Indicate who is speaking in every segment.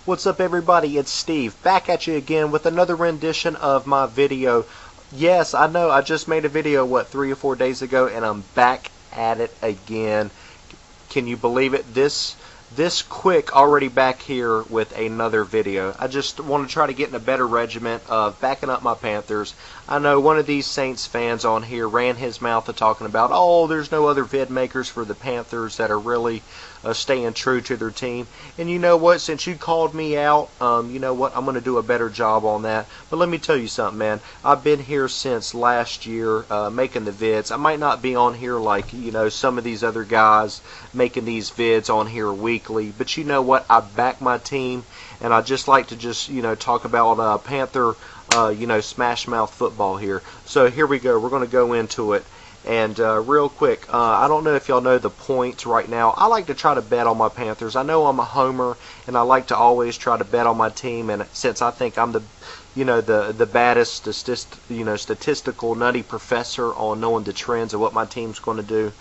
Speaker 1: What's up, everybody? It's Steve, back at you again with another rendition of my video. Yes, I know, I just made a video, 3 or 4 days ago, and I'm back at it again. Can you believe it? This quick, already back here with another video. I just want to try to get in a better regiment of backing up my Panthers. I know one of these Saints fans on here ran his mouth to talking about, oh, there's no other vid makers for the Panthers that are really staying true to their team. And you know what? Since you called me out, you know what? I'm going to do a better job on that. But let me tell you something, man. I've been here since last year making the vids. I might not be on here like, you know, some of these other guys making these vids on here weekly. But you know what? I back my team. And I just like to just, you know, talk about Panther, you know, smash mouth football here. So here we go. We're going to go into it. And real quick, I don't know if y'all know the points right now. I like to try to bet on my Panthers. I know I'm a homer, and I like to always try to bet on my team. And since I think I'm the, you know, the baddest, statistical nutty professor on knowing the trends of what my team's going to do,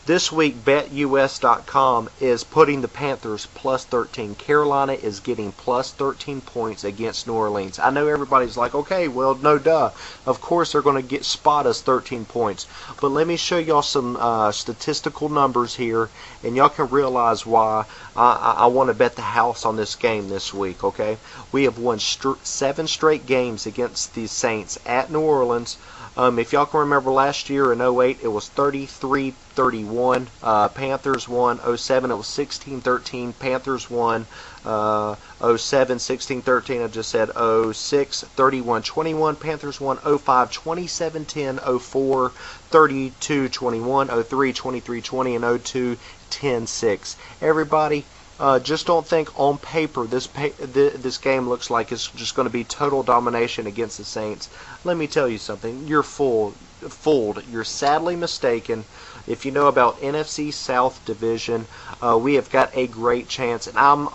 Speaker 1: this week BetUS.com is putting the Panthers plus 13. Carolina is getting plus 13 points against New Orleans. I know everybody's like, okay, well, no duh. Of course they're going to spot us 13 points. But let me show y'all some statistical numbers here, and y'all can realize why I want to bet the house on this game this week, okay? We have won 7 straight games against the Saints at New Orleans. If y'all can remember last year in 08, it was 33-31. Panthers won. 07, it was 16-13. Panthers won. 07, 16-13. I just said 06, 31-21. Panthers won. 05, 27-10. 04, 32-21. 03, 23-20. And 02, 10-6. Everybody, just don't think on paper this game looks like it's just going to be total domination against the Saints. Let me tell you something. You're fooled. You're sadly mistaken. If you know about NFC South Division, we have got a great chance. And I'm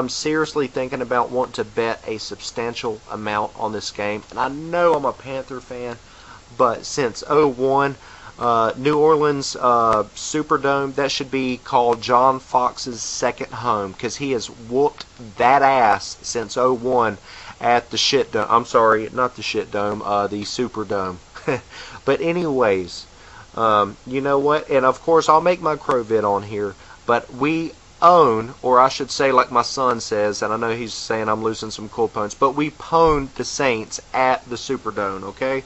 Speaker 1: seriously thinking about wanting to bet a substantial amount on this game. And I know I'm a Panther fan, but since 01, New Orleans Superdome, that should be called John Fox's second home, because he has whooped that ass since 01 at the shit dome. I'm sorry, not the shit dome, the Superdome. But anyways, you know what? And of course, I'll make my crow vid on here, but we own, or I should say like my son says, and I know he's saying I'm losing some cool points, but we pwned the Saints at the Superdome, okay?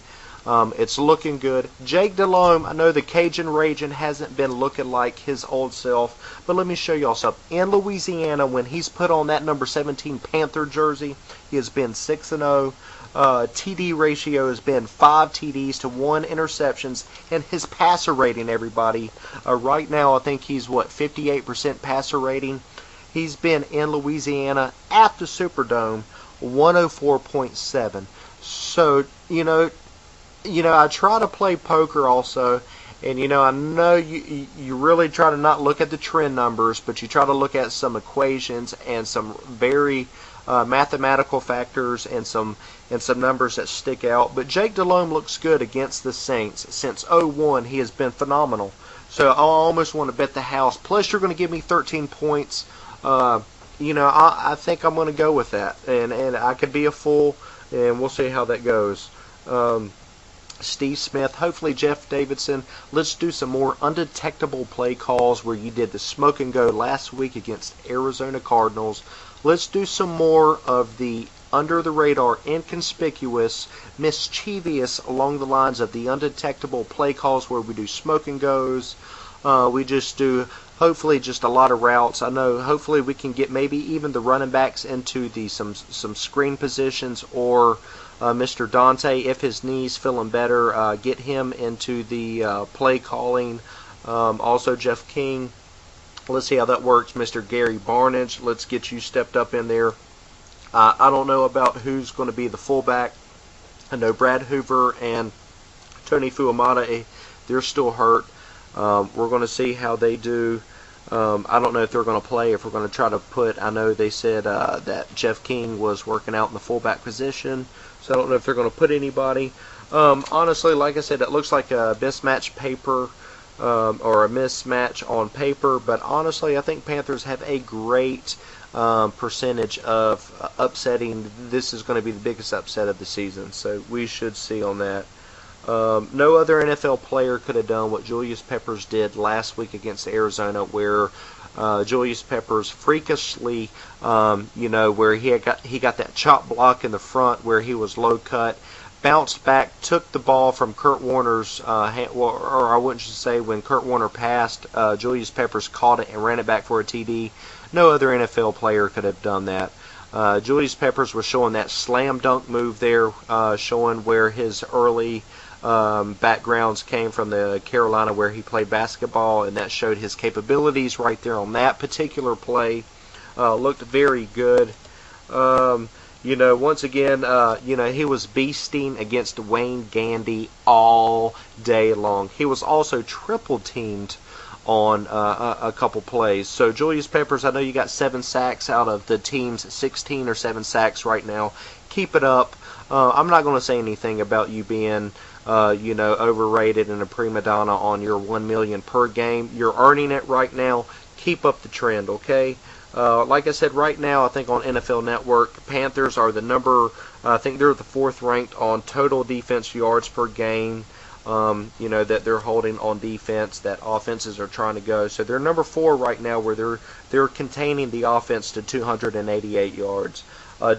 Speaker 1: It's looking good. Jake Delhomme, I know the Cajun Ragin' hasn't been looking like his old self, but let me show y'all something. In Louisiana, when he's put on that number 17 Panther jersey, he has been 6-0. TD ratio has been 5 TDs to 1 interceptions, and his passer rating, everybody, right now I think he's 58% passer rating. He's been in Louisiana at the Superdome 104.7. So, you know, I try to play poker also, and you know, I know you really try to not look at the trend numbers, but you try to look at some equations and some very mathematical factors and some numbers that stick out. But Jake Delhomme looks good against the Saints. Since 01, he has been phenomenal. So I almost want to bet the house. Plus, you're going to give me 13 points. You know, I think I'm going to go with that, and I could be a fool, and we'll see how that goes. Steve Smith, hopefully Jeff Davidson. Let's do some more undetectable play calls where you did the smoke and go last week against Arizona Cardinals. Let's do some more of the under the radar, inconspicuous, mischievous along the lines of the undetectable play calls where we do smoke and goes. We just do hopefully just a lot of routes. I know hopefully we can get maybe even the running backs into some screen positions, or Mr. Dante, if his knee's feeling better, get him into the play calling. Also Jeff King. Let's see how that works. Mr. Gary Barnage, let's get you stepped up in there. I don't know about who's going to be the fullback. I know Brad Hoover and Tony Fuamata, they're still hurt. We're going to see how they do. I don't know if they're going to play, if we're going to try to put, I know they said that Jeff King was working out in the fullback position, so I don't know if they're going to put anybody. Honestly, like I said, it looks like a mismatch paper or a mismatch on paper, but honestly, I think Panthers have a great percentage of upsetting. This is going to be the biggest upset of the season, so we should see on that. No other NFL player could have done what Julius Peppers did last week against Arizona, where Julius Peppers freakishly, where he got that chop block in the front where he was low cut, bounced back, took the ball from Kurt Warner's hand, or I wouldn't say when Kurt Warner passed, Julius Peppers caught it and ran it back for a TD. No other NFL player could have done that. Julius Peppers was showing that slam dunk move there, showing where his early backgrounds came from the Carolina where he played basketball, and that showed his capabilities right there on that particular play. Looked very good. Once again, he was beasting against Wayne Gandy all day long. He was also triple teamed on a couple plays. So Julius Peppers, I know you got 7 sacks out of the team's 16 or 7 sacks right now. Keep it up. I'm not going to say anything about you being overrated and a prima donna on your $1 million per game. You're earning it right now. Keep up the trend, okay? Like I said, right now, I think on NFL Network, Panthers are I think they're the 4th ranked on total defense yards per game, that they're holding on defense, that offenses are trying to go. So they're number 4 right now, where they're containing the offense to 288 yards.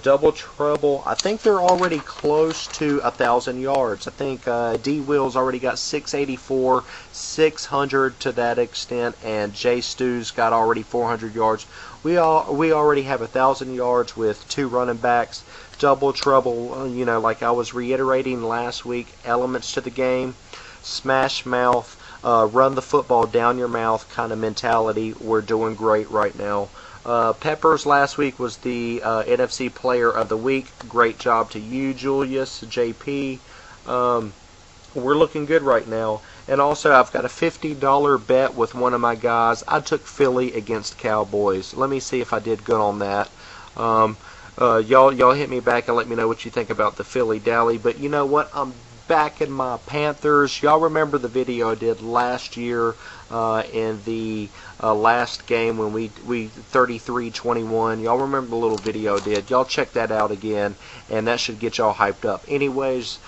Speaker 1: Double trouble, I think they're already close to 1,000 yards. I think D. Will's already got 684, 600 to that extent, and Jay Stu's got already 400 yards. We already have 1,000 yards with 2 running backs. Double trouble, like I was reiterating last week, elements to the game, smash mouth, run the football down your mouth kind of mentality. We're doing great right now. Peppers last week was the NFC Player of the Week. Great job to you, Julius, JP. We're looking good right now. And also, I've got a $50 bet with one of my guys. I took Philly against Cowboys. Let me see if I did good on that. Y'all hit me back and let me know what you think about the Philly Dally. But you know what? I'm back in my Panthers. Y'all remember the video I did last year in the last game when we 33-21. Y'all remember the little video I did. Y'all check that out again, and that should get y'all hyped up. Anyways,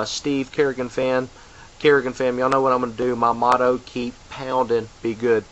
Speaker 1: Steve, Kerrigan fan, y'all know what I'm going to do. My motto, keep pounding, be good.